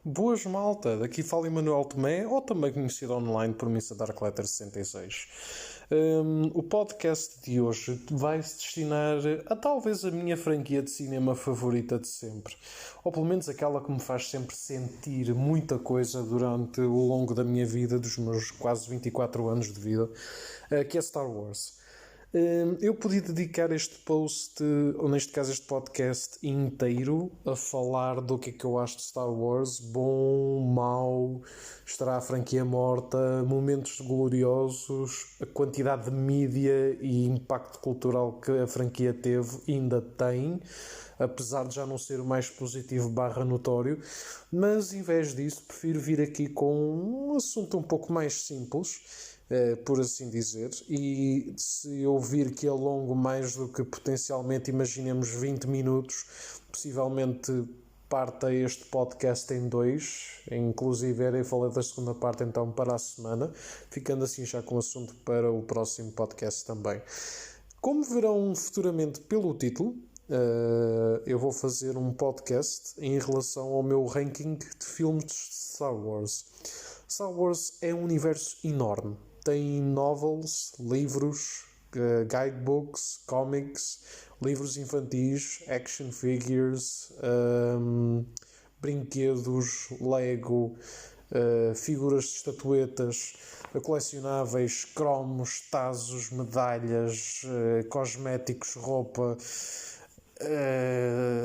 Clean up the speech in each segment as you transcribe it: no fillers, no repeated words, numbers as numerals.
Boas malta, daqui fala Emanuel Tomé, ou também conhecido online por Missa Darkletter66. O podcast de hoje vai se destinar a talvez a minha franquia de cinema favorita de sempre. Ou pelo menos aquela que me faz sempre sentir muita coisa durante o longo da minha vida, dos meus quase 24 anos de vida, que é Star Wars. Eu podia dedicar este post, ou neste caso este podcast inteiro, a falar do que é que eu acho de Star Wars, bom, mau, estará a franquia morta, momentos gloriosos, a quantidade de mídia e impacto cultural que a franquia teve e ainda tem, apesar de já não ser o mais positivo / notório, mas em vez disso prefiro vir aqui com um assunto um pouco mais simples, por assim dizer, e se eu vir que alongo mais do que potencialmente imaginemos 20 minutos, possivelmente parta este podcast em dois, inclusive irei falar da segunda parte então para a semana, ficando assim já com o assunto para o próximo podcast também. Como verão futuramente pelo título, eu vou fazer um podcast em relação ao meu ranking de filmes de Star Wars. Star Wars é um universo enorme. Tem novels, livros, guidebooks, comics, livros infantis, action figures, brinquedos, Lego, figuras de estatuetas, colecionáveis, cromos, tazos, medalhas, cosméticos, roupa,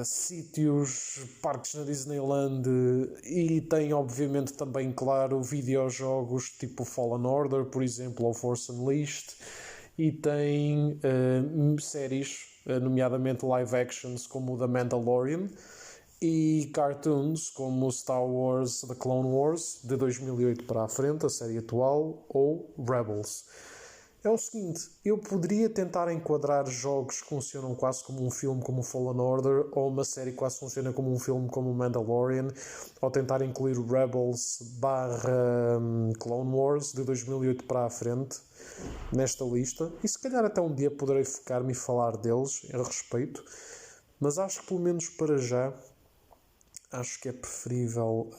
sítios, parques na Disneyland, e tem obviamente também, claro, videojogos tipo Fallen Order, por exemplo, ou Force Unleashed, e tem séries, nomeadamente live actions como The Mandalorian, e cartoons como Star Wars The Clone Wars de 2008 para a frente, a série atual, ou Rebels. É o seguinte, eu poderia tentar enquadrar jogos que funcionam quase como um filme como Fallen Order, ou uma série que quase funciona como um filme como Mandalorian, ou tentar incluir Rebels / Clone Wars de 2008 para a frente nesta lista, e se calhar até um dia poderei focar-me e falar deles a respeito, mas acho que pelo menos para já acho que é preferível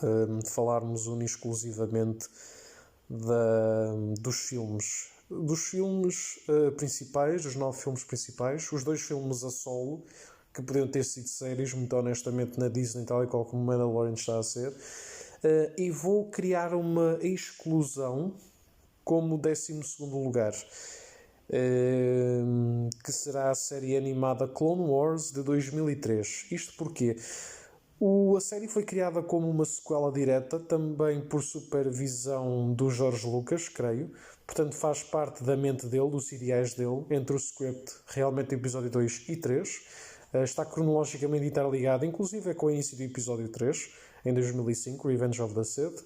falarmos exclusivamente dos filmes. Dos filmes principais, dos 9 filmes principais, os 2 filmes a solo, que podiam ter sido séries, muito honestamente, na Disney, tal e qual como Mandalorian está a ser, e vou criar uma exclusão como 12º lugar, que será a série animada Clone Wars de 2003. Isto porquê? A série foi criada como uma sequela direta, também por supervisão do George Lucas, creio. Portanto, faz parte da mente dele, dos ideais dele, entre o script, realmente, episódio 2 e 3. Está cronologicamente interligado, inclusive é com o início do episódio 3, em 2005, Revenge of the Sith.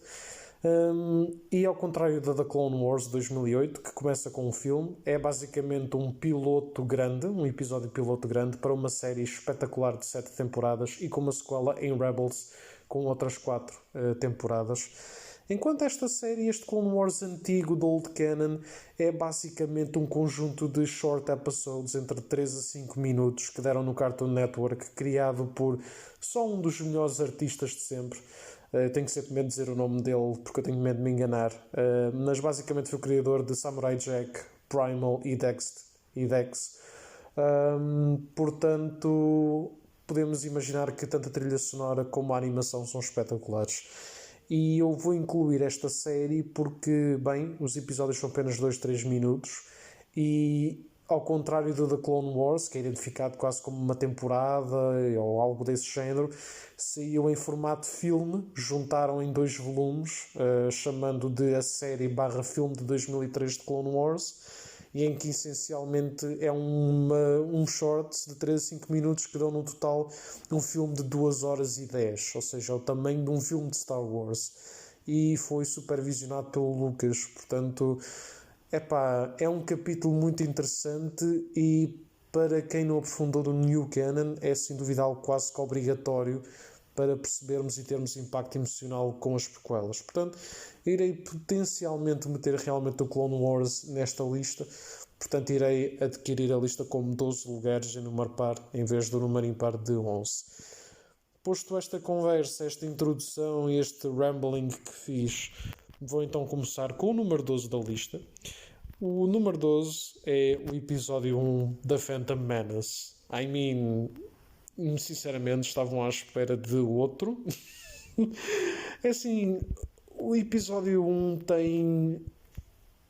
E ao contrário da The Clone Wars de 2008, que começa com um filme, é basicamente um piloto grande, um episódio piloto grande para uma série espetacular de 7 temporadas e com uma sequela em Rebels com outras 4 temporadas. Enquanto esta série, este Clone Wars antigo do Old Canon, é basicamente um conjunto de short episodes entre 3 a 5 minutos que deram no Cartoon Network, criado por só um dos melhores artistas de sempre. Tenho que sempre medo de dizer o nome dele porque eu tenho medo de me enganar, mas basicamente foi o criador de Samurai Jack, Primal e Dex. Portanto, podemos imaginar que tanto a trilha sonora como a animação são espetaculares. E eu vou incluir esta série porque, bem, os episódios são apenas 2-3 minutos e, ao contrário do The Clone Wars, que é identificado quase como uma temporada ou algo desse género, saiu em formato filme, juntaram em 2 volumes, chamando de a série / filme de 2003 de Clone Wars, e em que essencialmente é um short de 3 a 5 minutos que dão no total um filme de 2 horas e 10, ou seja, o tamanho de um filme de Star Wars, e foi supervisionado pelo Lucas. Portanto, é um capítulo muito interessante e, para quem não aprofundou do New Canon, é sem dúvida algo quase que obrigatório para percebermos e termos impacto emocional com as prequelas. Portanto, irei potencialmente meter realmente o Clone Wars nesta lista. Portanto, irei adquirir a lista como 12 lugares em número par, em vez do número impar de 11. posto esta conversa, esta introdução e este rambling que fiz, vou então começar com o número 12 da lista. O número 12 é o episódio 1 da Phantom Menace. Sinceramente, estavam à espera de outro. É assim, o episódio 1 tem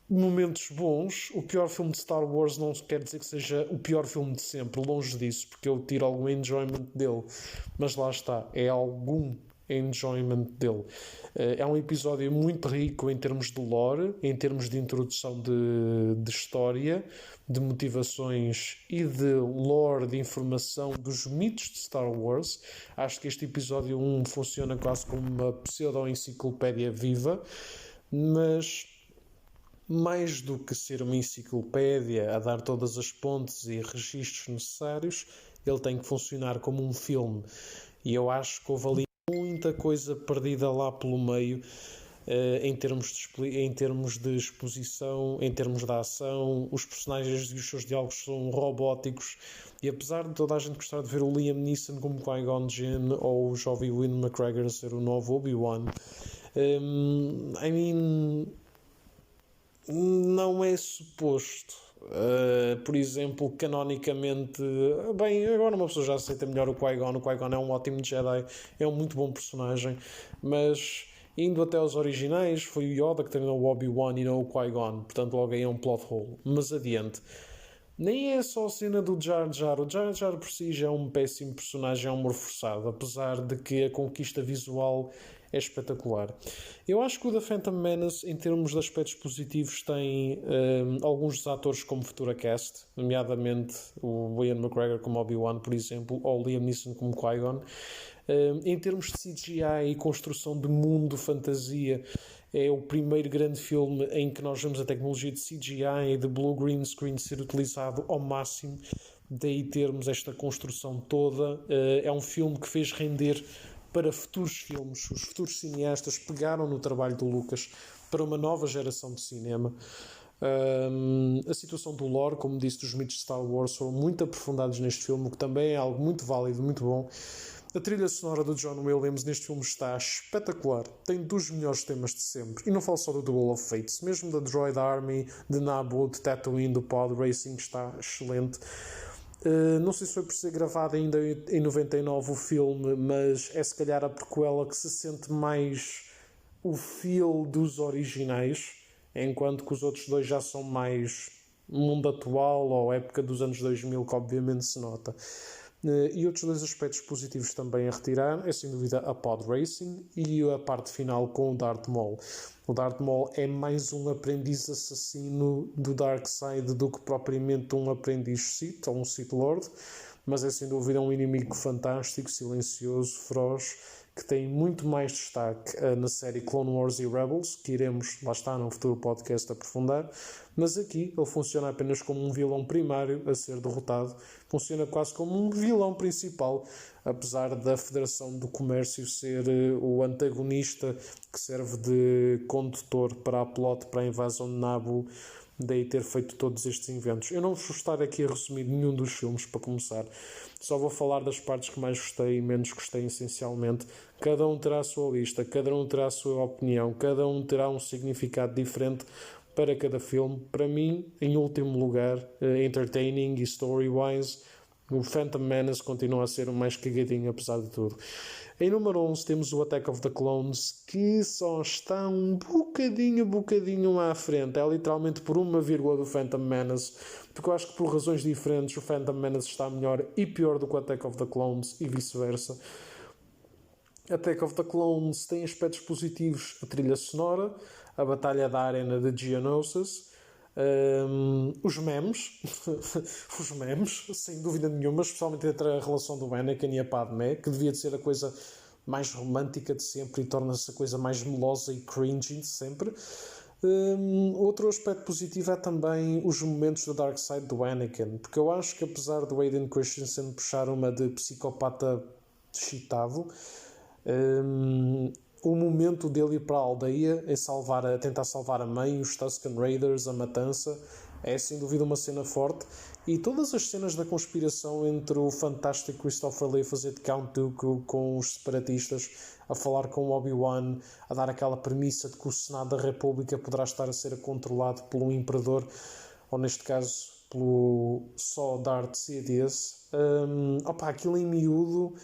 momentos bons. O pior filme de Star Wars não quer dizer que seja o pior filme de sempre, longe disso, porque eu tiro algum enjoyment dele, mas lá está, é algum enjoyment dele. É um episódio muito rico em termos de lore, em termos de introdução de história, de motivações e de lore, de informação dos mitos de Star Wars. Acho que este episódio 1 funciona quase como uma pseudo-enciclopédia viva, mas mais do que ser uma enciclopédia a dar todas as pontes e registros necessários, ele tem que funcionar como um filme. E eu acho que houve ali muita coisa perdida lá pelo meio, em termos de exposição, em termos de ação. Os personagens e os seus diálogos são robóticos. E apesar de toda a gente gostar de ver o Liam Neeson como Qui-Gon Jinn ou o jovem Ewan McGregor ser o novo Obi-Wan, não é suposto. Por exemplo, canonicamente, bem, agora uma pessoa já aceita melhor o Qui-Gon. O Qui-Gon é um ótimo Jedi, é um muito bom personagem, mas indo até aos originais, foi o Yoda que treinou o Obi-Wan e não o Qui-Gon, portanto logo aí é um plot hole. Mas adiante. Nem é só a cena do Jar Jar. O Jar Jar por si já é um péssimo personagem, é um humor forçado, apesar de que a conquista visual é espetacular. Eu acho que o The Phantom Menace, em termos de aspectos positivos, tem alguns dos atores como futura cast, nomeadamente o Ian McGregor como Obi-Wan, por exemplo, ou Liam Neeson como Qui-Gon. Em termos de CGI e construção de mundo, fantasia, é o primeiro grande filme em que nós vemos a tecnologia de CGI e de blue green screen ser utilizado ao máximo, daí termos esta construção toda. É um filme que fez render para futuros filmes. Os futuros cineastas pegaram no trabalho do Lucas para uma nova geração de cinema. A situação do lore, como disse, dos mitos de Star Wars foram muito aprofundados neste filme, o que também é algo muito válido, muito bom. A trilha sonora do John Williams neste filme está espetacular, tem dos melhores temas de sempre, e não falo só do Duel of Fates, mesmo da Droid Army, de Naboo, de Tatooine, do Pod Racing, está excelente. Não sei se foi por ser gravado ainda em 99 o filme, mas é se calhar a prequela que se sente mais o feel dos originais, enquanto que os outros dois já são mais mundo atual ou época dos anos 2000, que obviamente se nota. E outros dois aspectos positivos também a retirar é sem dúvida a Pod Racing e a parte final com o Darth Maul. O Darth Maul é mais um aprendiz assassino do Darkseid do que propriamente um aprendiz Sith ou um Sith Lord, mas é sem dúvida um inimigo fantástico, silencioso, feroz, que tem muito mais destaque na série Clone Wars e Rebels, que iremos, lá está, num futuro podcast aprofundar, mas aqui ele funciona apenas como um vilão primário a ser derrotado, funciona quase como um vilão principal, apesar da Federação do Comércio ser o antagonista que serve de condutor para a plot para a invasão de Naboo, daí ter feito todos estes inventos. Eu não vou estar aqui a resumir nenhum dos filmes para começar, só vou falar das partes que mais gostei e menos gostei essencialmente. Cada um terá a sua lista, cada um terá a sua opinião, cada um terá um significado diferente para cada filme. Para mim, em último lugar, entertaining e story-wise, o Phantom Menace continua a ser o mais cagadinho apesar de tudo. Em número 11 temos o Attack of the Clones, que só está um bocadinho à frente. É literalmente por uma vírgula do Phantom Menace, porque eu acho que por razões diferentes o Phantom Menace está melhor e pior do que o Attack of the Clones e vice-versa. Attack of the Clones tem aspectos positivos, a trilha sonora, a batalha da arena de Geonosis, os memes, os memes, sem dúvida nenhuma, especialmente entre a relação do Anakin e a Padmé, que devia de ser a coisa mais romântica de sempre e torna-se a coisa mais melosa e cringy de sempre. Outro aspecto positivo é também os momentos do Dark Side do Anakin, porque eu acho que apesar do Hayden Christensen puxar uma de psicopata excitado, o momento dele ir para a aldeia a tentar salvar a mãe, os Tusken Raiders, a matança, é sem dúvida uma cena forte. E todas as cenas da conspiração entre o fantástico Christopher Lee a fazer de Count Dooku com os separatistas, a falar com o Obi-Wan, a dar aquela premissa de que o Senado da República poderá estar a ser controlado pelo Imperador, ou neste caso pelo só Darth Sidious. Aquilo em miúdo,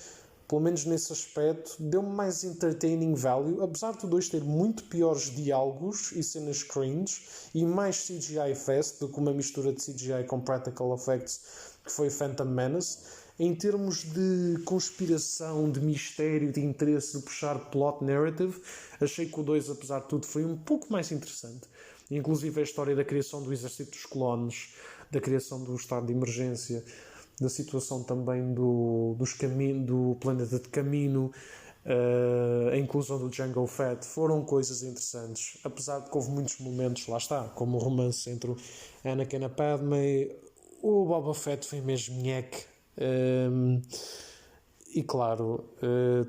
pelo menos nesse aspecto, deu-me mais entertaining value, apesar do 2 ter muito piores diálogos e cenas cringe e mais CGI fest do que uma mistura de CGI com practical effects que foi Phantom Menace. Em termos de conspiração, de mistério, de interesse de puxar plot narrative, achei que o 2, apesar de tudo, foi um pouco mais interessante. Inclusive a história da criação do exército dos clones, da criação do estado de emergência, da situação também do planeta de Camino, a inclusão do Jango Fett, foram coisas interessantes, apesar de que houve muitos momentos, lá está, como o romance entre o Anakin e a Padme, o Boba Fett foi mesmo nheque, e claro,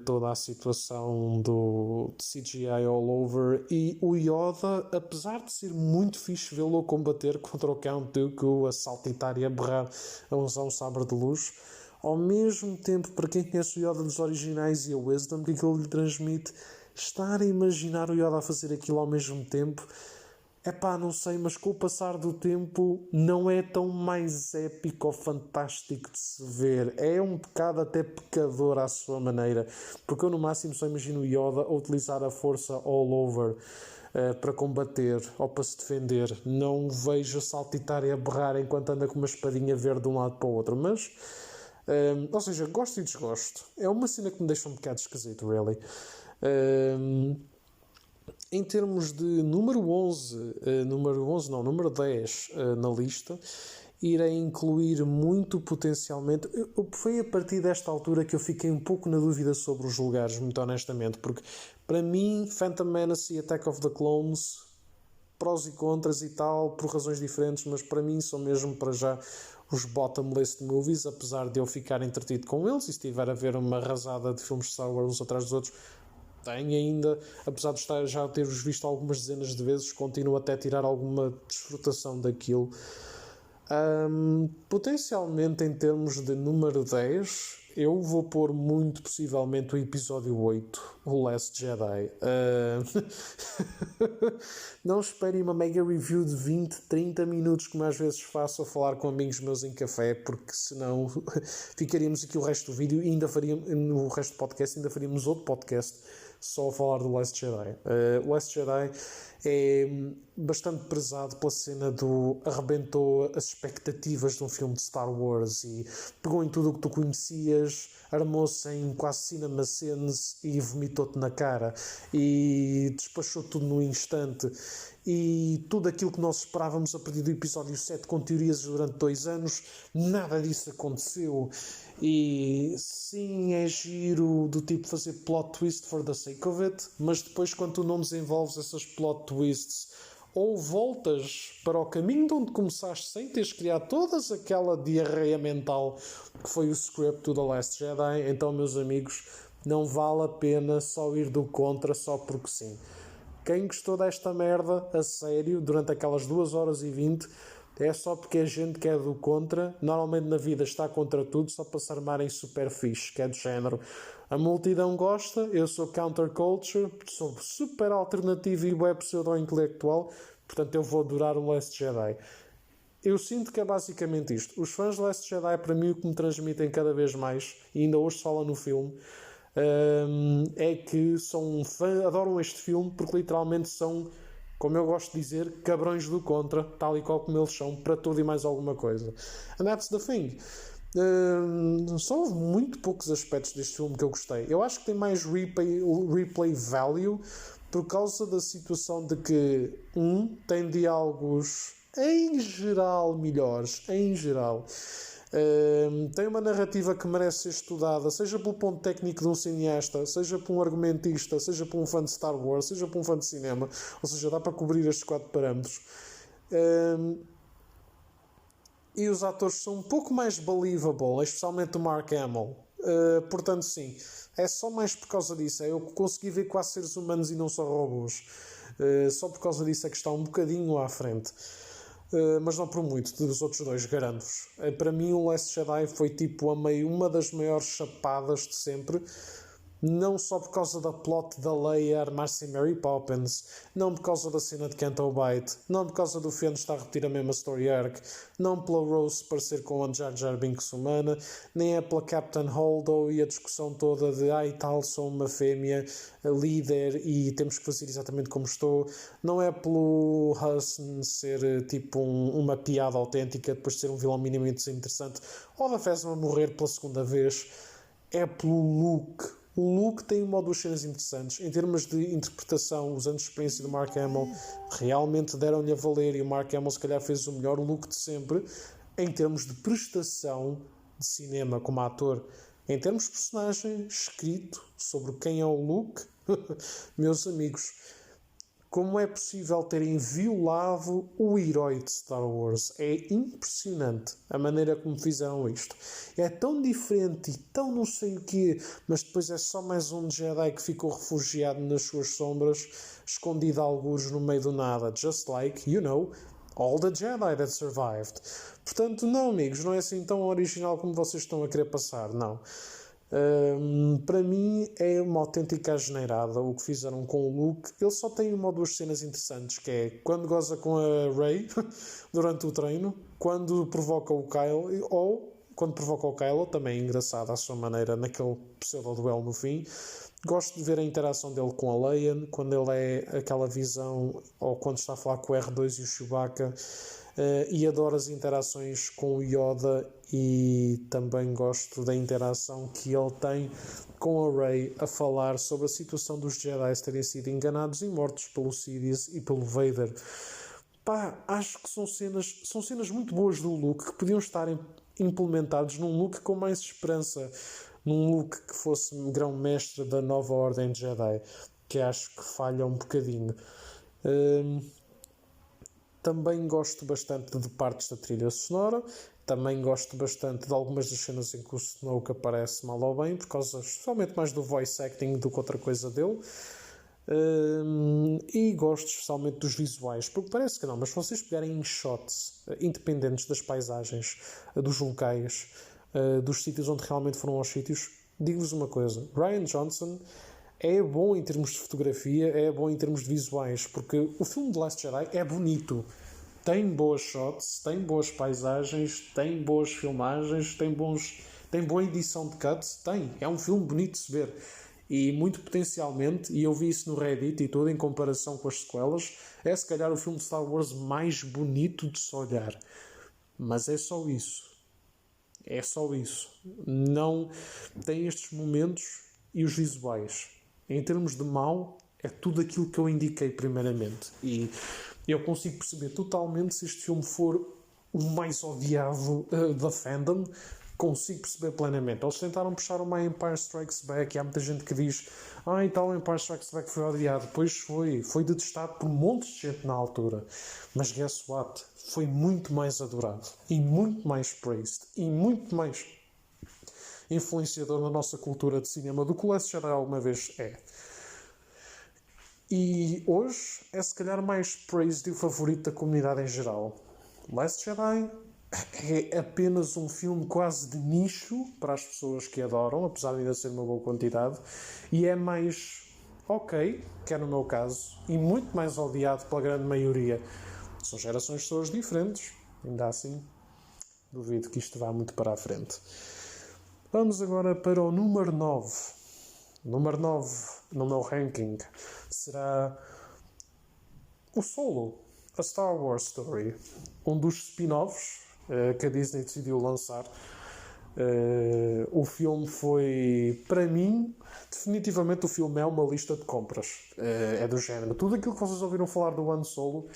toda a situação de CGI all over, e o Yoda, apesar de ser muito fixe vê-lo a combater contra o Count Dooku, a saltitar e a berrar a usar um sabre de luz, ao mesmo tempo, para quem conhece o Yoda dos originais e a Wisdom que aquilo lhe transmite, estar a imaginar o Yoda a fazer aquilo ao mesmo tempo, não sei, mas com o passar do tempo não é tão mais épico ou fantástico de se ver. É um bocado até pecador à sua maneira, porque eu no máximo só imagino o Yoda a utilizar a força all over para combater ou para se defender. Não o vejo a saltitar e a berrar enquanto anda com uma espadinha verde de um lado para o outro, mas... ou seja, gosto e desgosto. É uma cena que me deixa um bocado esquisito, really. Em termos de número 10 na lista, irei incluir muito potencialmente. Foi a partir desta altura que eu fiquei um pouco na dúvida sobre os lugares, muito honestamente, porque para mim, Phantom Menace e Attack of the Clones, prós e contras e tal, por razões diferentes, mas para mim são mesmo para já os bottom list movies, apesar de eu ficar entretido com eles, e se estiver a ver uma arrasada de filmes de Star Wars uns atrás dos outros, tenho ainda, apesar de já ter-os visto algumas dezenas de vezes, continuo até a tirar alguma desfrutação daquilo. Potencialmente, em termos de número 10, eu vou pôr muito possivelmente o episódio 8, o Last Jedi. Não esperem uma mega review de 20, 30 minutos, como às vezes faço a falar com amigos meus em café, porque senão ficaríamos aqui o resto do vídeo e ainda faríamos, no resto do podcast, ainda faríamos outro podcast só a falar do Last Jedi. O Last Jedi é bastante prezado pela cena do arrebentou as expectativas de um filme de Star Wars e pegou em tudo o que tu conhecias, armou-se em quase cinema scenes e vomitou-te na cara e despachou tudo no instante. E tudo aquilo que nós esperávamos a partir do episódio 7 com teorias durante 2 anos, nada disso aconteceu. E sim, é giro do tipo fazer plot twist for the sake of it, mas depois quando tu não desenvolves essas plot twists ou voltas para o caminho de onde começaste sem teres criado toda aquela diarreia mental que foi o script do The Last Jedi, então meus amigos, não vale a pena só ir do contra só porque sim. Quem gostou desta merda, a sério, durante aquelas 2 horas e 20, é só porque a gente que é do contra, normalmente na vida está contra tudo, só para se armarem super fixe, que é do género. A multidão gosta, eu sou counterculture, sou super alternativo e web pseudo-intelectual, portanto eu vou adorar o Last Jedi. Eu sinto que é basicamente isto. Os fãs do Last Jedi, para mim, o que me transmitem cada vez mais, e ainda hoje se fala no filme, é que são adoram este filme porque literalmente são, como eu gosto de dizer, cabrões do contra, tal e qual como eles são, para tudo e mais alguma coisa. And that's the thing. Só houve muito poucos aspectos deste filme que eu gostei. Eu acho que tem mais replay value por causa da situação de que tem diálogos em geral melhores, em geral. Tem uma narrativa que merece ser estudada, seja pelo ponto técnico de um cineasta, seja por um argumentista, seja por um fã de Star Wars, seja por um fã de cinema, ou seja, dá para cobrir estes 4 parâmetros. E os atores são um pouco mais believable, especialmente o Mark Hamill. Portanto, sim, é só mais por causa disso. Eu consegui ver quase seres humanos e não só robôs. Só por causa disso é que está um bocadinho à frente. mas não por muito, dos outros dois, garanto-vos. Para mim, o Last Jedi foi tipo uma das maiores chapadas de sempre. Não só por causa da plot da Leia armar-se em Mary Poppins, não por causa da cena de Canto Bight, não por causa do Finn estar a repetir a mesma story arc, não pela Rose parecer com a Jar Jar Binks humana, nem é pela Captain Holdo e a discussão toda de tal, sou uma fêmea líder e temos que fazer exatamente como estou, não é pelo Huston ser tipo uma piada autêntica depois de ser um vilão minimamente interessante, ou da Phasma morrer pela segunda vez, é pelo Luke. O Luke tem uma ou duas cenas interessantes. Em termos de interpretação, os anos de experiência do Mark Hamill realmente deram-lhe a valer e o Mark Hamill se calhar fez o melhor Luke de sempre. Em termos de prestação de cinema como ator, em termos de personagem escrito sobre quem é o Luke, meus amigos, como é possível terem violado o herói de Star Wars? É impressionante a maneira como fizeram isto. É tão diferente e tão não sei o quê, mas depois é só mais um Jedi que ficou refugiado nas suas sombras, escondido a algures no meio do nada. Just like, all the Jedi that survived. Portanto, não, amigos, não é assim tão original como vocês estão a querer passar, não. Para mim é uma autêntica asneirada o que fizeram com o Luke. Ele só tem uma ou duas cenas interessantes, que é quando goza com a Rey durante o treino, quando provoca o Kylo, ou quando provoca o Kylo, também é engraçado à sua maneira naquele pseudo-duelo no fim. Gosto de ver a interação dele com a Leia, quando ele é aquela visão, ou quando está a falar com o R2 e o Chewbacca. E adoro as interações com o Yoda e também gosto da interação que ele tem com a Rey a falar sobre a situação dos Jedi terem sido enganados e mortos pelo Sidious e pelo Vader. Acho que são cenas muito boas do Luke que podiam estar implementados num Luke com mais esperança, num Luke que fosse grão-mestre da nova Ordem Jedi, que acho que falha um bocadinho. Também gosto bastante de partes da trilha sonora. Também gosto bastante de algumas das cenas em que o Snoke aparece mal ou bem, por causa especialmente mais do voice acting do que outra coisa dele. E gosto especialmente dos visuais, porque parece que não, mas se vocês pegarem em shots independentes das paisagens, dos locais, dos sítios onde realmente foram aos sítios, digo-vos uma coisa: Rian Johnson é bom em termos de fotografia, é bom em termos de visuais, porque o filme de Last Jedi é bonito. Tem boas shots, tem boas paisagens, tem boas filmagens, tem boa edição de cuts, é um filme bonito de se ver. E muito potencialmente, e eu vi isso no Reddit e tudo, em comparação com as sequelas, é se calhar o filme de Star Wars mais bonito de se olhar. Mas é só isso. É só isso. Não tem estes momentos e os visuais. Em termos de mau, é tudo aquilo que eu indiquei primeiramente. E eu consigo perceber totalmente se este filme for o mais odiado da fandom. Consigo perceber plenamente. Eles tentaram puxar uma Empire Strikes Back e há muita gente que diz e tal, o Empire Strikes Back foi odiado. Pois foi detestado por montes de gente na altura. Mas guess what? Foi muito mais adorado e muito mais praised e muito mais influenciador na nossa cultura de cinema do que o Last Jedi alguma vez é. E hoje é se calhar mais praised e o favorito da comunidade em geral. Last Jedi é apenas um filme quase de nicho para as pessoas que adoram, apesar de ainda ser uma boa quantidade, e é mais ok, que é no meu caso, e muito mais odiado pela grande maioria. São gerações de pessoas diferentes, ainda assim duvido que isto vá muito para a frente. Vamos agora para o número 9. Número 9 no meu ranking será o Solo, a Star Wars Story, um dos spin-offs que a Disney decidiu lançar. O filme foi, para mim, definitivamente o filme é uma lista de compras. É do género. Tudo aquilo que vocês ouviram falar do Han Solo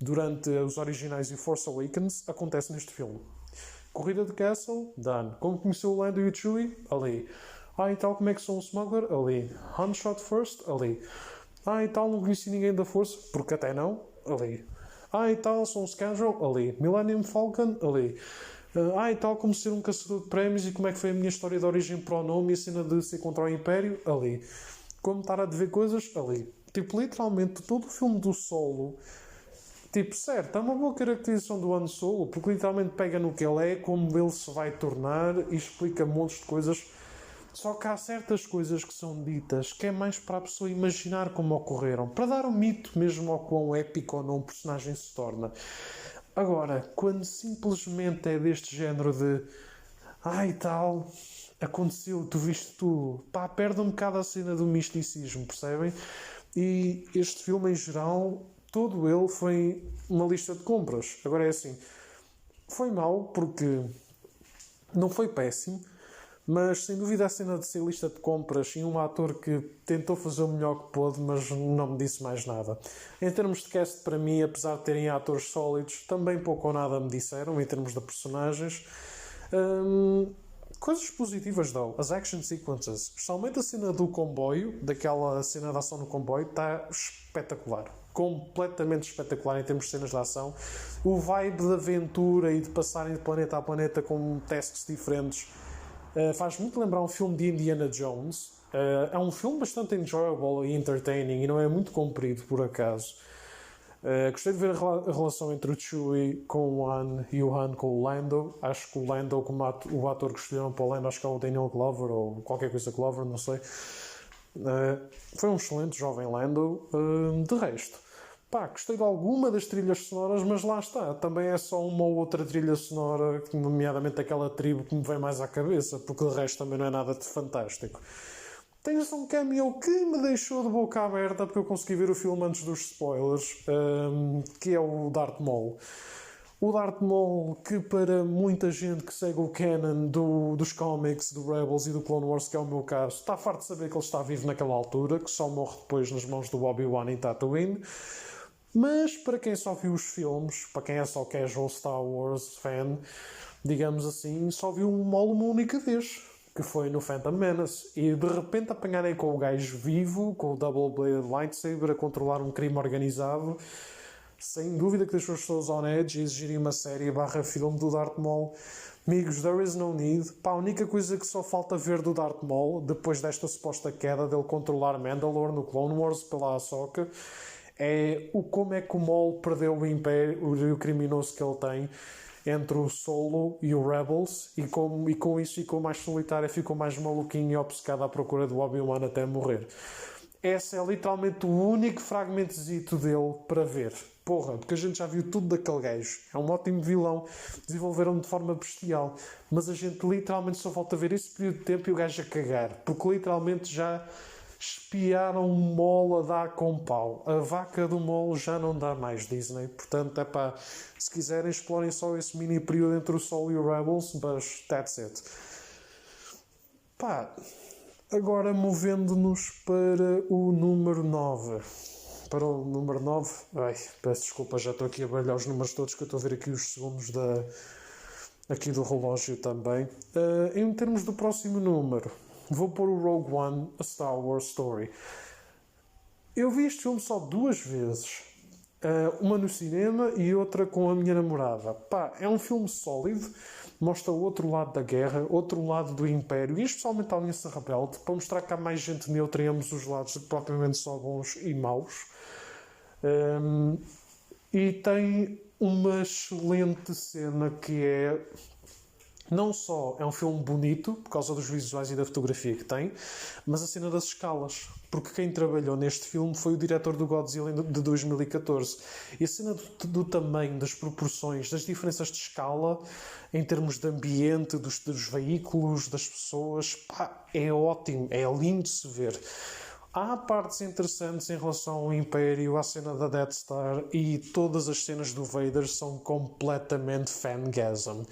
durante os originais e Force Awakens acontece neste filme. Corrida de Castle, done. Como conheceu o Lando e o Chewie? Ali. E tal, como é que sou um smuggler? Ali. Han shot first? Ali. E tal, não conheci ninguém da Força? Porque até não? Ali. E tal, sou um scoundrel? Ali. Millennium Falcon? Ali. E tal, como ser um caçador de prémios e como é que foi a minha história de origem para o nome e a cena de ser contra o Império? Ali. Como estar a dever coisas? Ali. Tipo, literalmente, todo o filme do Solo Tipo, certo, é uma boa caracterização do Han Solo, porque literalmente pega no que ele é, como ele se vai tornar e explica montes de coisas. Só que há certas coisas que são ditas que é mais para a pessoa imaginar como ocorreram, para dar um mito mesmo ao quão épico ou não um personagem se torna. Agora, quando simplesmente é deste género de ai tal, aconteceu, tu viste tudo, pá, perde um bocado a cena do misticismo, percebem? E este filme em geral, todo ele foi uma lista de compras. Agora é assim, foi mau porque não foi péssimo, mas sem dúvida a cena de ser lista de compras e um ator que tentou fazer o melhor que pôde, mas não me disse mais nada. Em termos de cast, para mim, apesar de terem atores sólidos, também pouco ou nada me disseram em termos de personagens. Coisas positivas dão. As action sequences, especialmente a cena do comboio, daquela cena de ação no comboio, está espetacular. Completamente espetacular em termos de cenas de ação. O vibe de aventura e de passarem de planeta a planeta com testes diferentes faz muito lembrar um filme de Indiana Jones. É um filme bastante enjoyable e entertaining e não é muito comprido, por acaso. Gostei de ver a relação entre o Chewie com o Han e o Han com o Lando. Acho que o Lando, como o ator que escolheram para o Lando, acho que é o Daniel Glover ou qualquer coisa Glover, não sei. Foi um excelente jovem Lando. De resto, pá, gostei de alguma das trilhas sonoras, mas lá está. Também é só uma ou outra trilha sonora, nomeadamente aquela tribo que me vem mais à cabeça, porque o resto também não é nada de fantástico. Tens um cameo que me deixou de boca aberta porque eu consegui ver o filme antes dos spoilers, que é o Darth Maul. O Darth Maul, que para muita gente que segue o canon dos cómics, do Rebels e do Clone Wars, que é o meu caso, está farto de saber que ele está vivo naquela altura, que só morre depois nas mãos do Obi-Wan em Tatooine. Mas para quem só viu os filmes, para quem é só casual Star Wars fan, digamos assim, só viu o Maul uma única vez, que foi no Phantom Menace. E de repente apanharem com o gajo vivo, com o Double-Bladed Lightsaber, a controlar um crime organizado, sem dúvida que deixou as pessoas on edge e exigirem uma série / filme do Darth Maul. Amigos, there is no need. Pá, a única coisa que só falta ver do Darth Maul, depois desta suposta queda dele controlar Mandalore no Clone Wars pela Ahsoka, é como é que o Maul perdeu o império e o criminoso que ele tem entre o Solo e o Rebels, e com isso ficou mais solitário, ficou mais maluquinho e obcecado à procura do Obi-Wan até morrer. Esse é literalmente o único fragmentozito dele para ver. Porra, porque a gente já viu tudo daquele gajo. É um ótimo vilão. Desenvolveram-no de forma bestial. Mas a gente literalmente só volta a ver esse período de tempo e o gajo a cagar. Porque literalmente já espiaram o Maul a dar com pau. A vaca do Maul já não dá mais, Disney. Portanto, é pá, se quiserem explorem só esse mini período entre o Solo e o Rebels, mas that's it. Pá, agora movendo-nos para o número 9. Para o número 9, ai, peço desculpa, já estou aqui a baralhar os números todos, que eu estou a ver aqui os segundos aqui do relógio também. Em termos do próximo número, vou pôr o Rogue One, A Star Wars Story. Eu vi este filme só 2 vezes. Uma no cinema e outra com a minha namorada. Pá, é um filme sólido, mostra o outro lado da guerra, outro lado do Império e especialmente a Aliança Rebelde, para mostrar que há mais gente neutra em ambos os lados, propriamente só bons e maus. E tem uma excelente cena que é... Não só é um filme bonito, por causa dos visuais e da fotografia que tem, mas a cena das escalas. Porque quem trabalhou neste filme foi o diretor do Godzilla de 2014. E a cena do tamanho, das proporções, das diferenças de escala, em termos de ambiente, dos veículos, das pessoas, pá, é ótimo, é lindo de se ver. Há partes interessantes em relação ao Império, à cena da Death Star, e todas as cenas do Vader são completamente fangasm.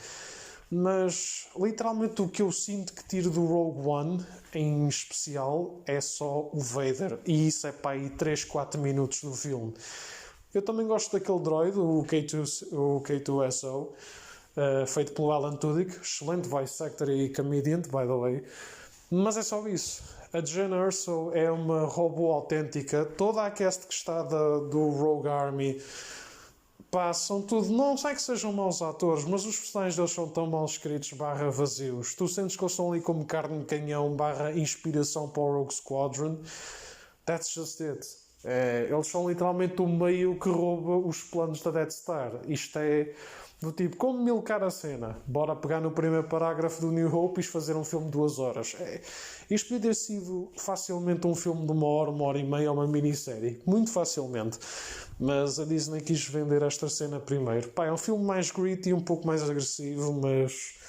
Mas, literalmente, o que eu sinto que tiro do Rogue One, em especial, é só o Vader. E isso é para aí 3, 4 minutos no filme. Eu também gosto daquele droid, o K2SO, feito pelo Alan Tudyk. Excelente voice actor e comedian, by the way. Mas é só isso. A Jyn Erso é uma robô autêntica. Toda a cast que está do Rogue Army... Pá, são tudo... Não sei que sejam maus atores, mas os personagens deles são tão mal escritos / vazios. Tu sentes que eles estão ali como carne de canhão / inspiração para o Rogue Squadron. That's just it. Eles são literalmente o meio que rouba os planos da Death Star. Isto é do tipo, como milcar a cena? Bora pegar no primeiro parágrafo do New Hope e fazer um filme de 2 horas. Isto podia ter sido facilmente um filme de 1 hora e meia, uma minissérie. Muito facilmente. Mas a Disney quis vender esta cena primeiro. Pá, é um filme mais gritty, um pouco mais agressivo, mas...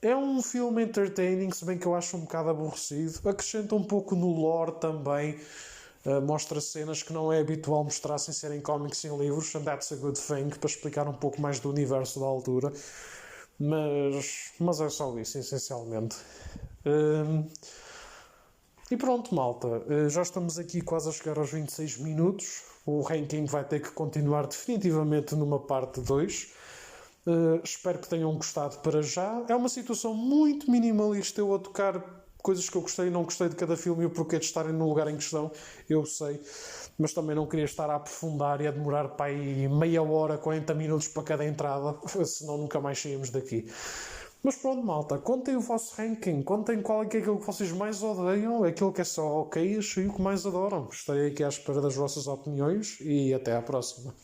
é um filme entertaining, se bem que eu acho um bocado aborrecido. Acrescenta um pouco no lore também. Mostra cenas que não é habitual mostrar sem serem cómics em livros, and that's a good thing, para explicar um pouco mais do universo da altura. Mas é só isso, essencialmente. E pronto, malta. Já estamos aqui quase a chegar aos 26 minutos. O ranking vai ter que continuar definitivamente numa parte 2. Espero que tenham gostado para já. É uma situação muito minimalista. Eu a tocar coisas que eu gostei e não gostei de cada filme e o porquê de estarem no lugar em questão, eu sei. Mas também não queria estar a aprofundar e a demorar para aí meia hora, 40 minutos para cada entrada, senão nunca mais saímos daqui. Mas pronto, malta, contem o vosso ranking, contem qual é que é aquilo que vocês mais odeiam, aquilo que é só ok e o que mais adoram. Estarei aqui à espera das vossas opiniões e até à próxima.